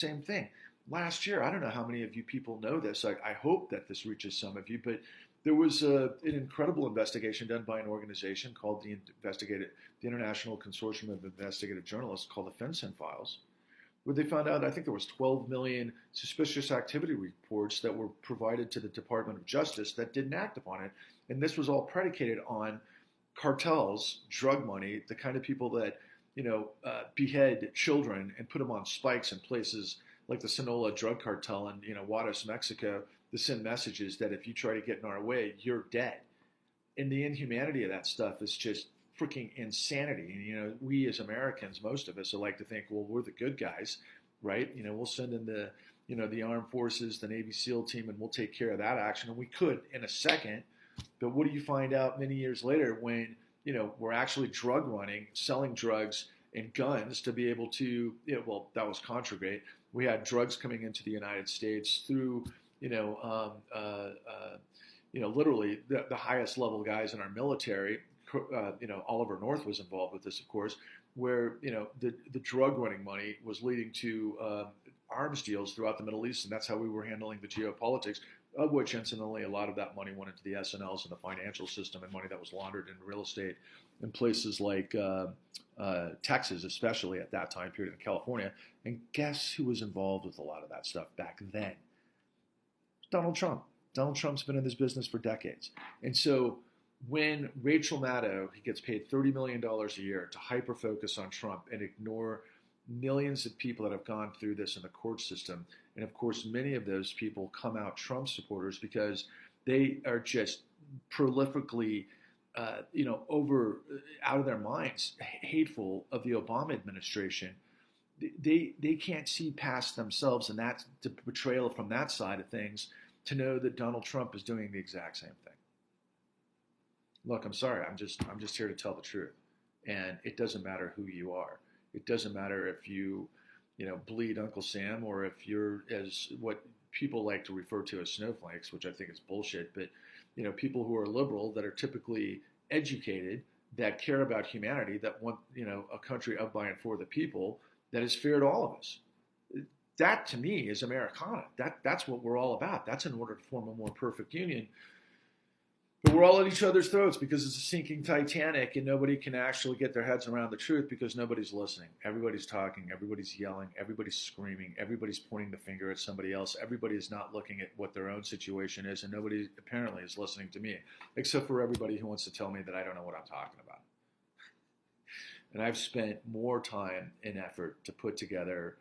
same thing. Last year, I don't know how many of you people know this. I hope that this reaches some of you, but there was an incredible investigation done by an organization called the International Consortium of Investigative Journalists, called the FinCEN Files, where they found out, I think there was 12 million suspicious activity reports that were provided to the Department of Justice that didn't act upon it. And this was all predicated on cartels, drug money, the kind of people that, behead children and put them on spikes in places like the Sinaloa drug cartel in, Juarez, Mexico, that send messages that if you try to get in our way, you're dead. And the inhumanity of that stuff is just freaking insanity. And we as Americans, most of us, like to think, well, we're the good guys, right? We'll send in the armed forces, the Navy SEAL team, and we'll take care of that action. And we could in a second. But what do you find out many years later when we're actually drug running, selling drugs and guns to be able to, well, that was contraband. We had drugs coming into the United States through, literally the highest level guys in our military. Oliver North was involved with this, of course, where the drug running money was leading to arms deals throughout the Middle East, and that's how we were handling the geopolitics. Of which, incidentally, a lot of that money went into the S&Ls and the financial system, and money that was laundered in real estate in places like Texas, especially at that time period in California. And guess who was involved with a lot of that stuff back then? Donald Trump. Donald Trump's been in this business for decades. And so when Rachel Maddow, he gets paid $30 million a year to hyper-focus on Trump and ignore millions of people that have gone through this in the court system. And of course, many of those people come out Trump supporters because they are just prolifically, out of their minds, hateful of the Obama administration. They can't see past themselves and that the betrayal from that side of things to know that Donald Trump is doing the exact same thing. Look, I'm sorry. I'm just here to tell the truth, and it doesn't matter who you are. It doesn't matter if you bleed Uncle Sam, or if you're, as what people like to refer to as snowflakes, which I think is bullshit. But people who are liberal, that are typically educated, that care about humanity, that want a country of, by, and for the people, that is fair to all of us. That to me is Americana. That's what we're all about. That's in order to form a more perfect union. But we're all at each other's throats because it's a sinking Titanic, and nobody can actually get their heads around the truth because nobody's listening. Everybody's talking, everybody's yelling, everybody's screaming, everybody's pointing the finger at somebody else. Everybody is not looking at what their own situation is, and nobody apparently is listening to me, except for everybody who wants to tell me that I don't know what I'm talking about. And I've spent more time and effort to put together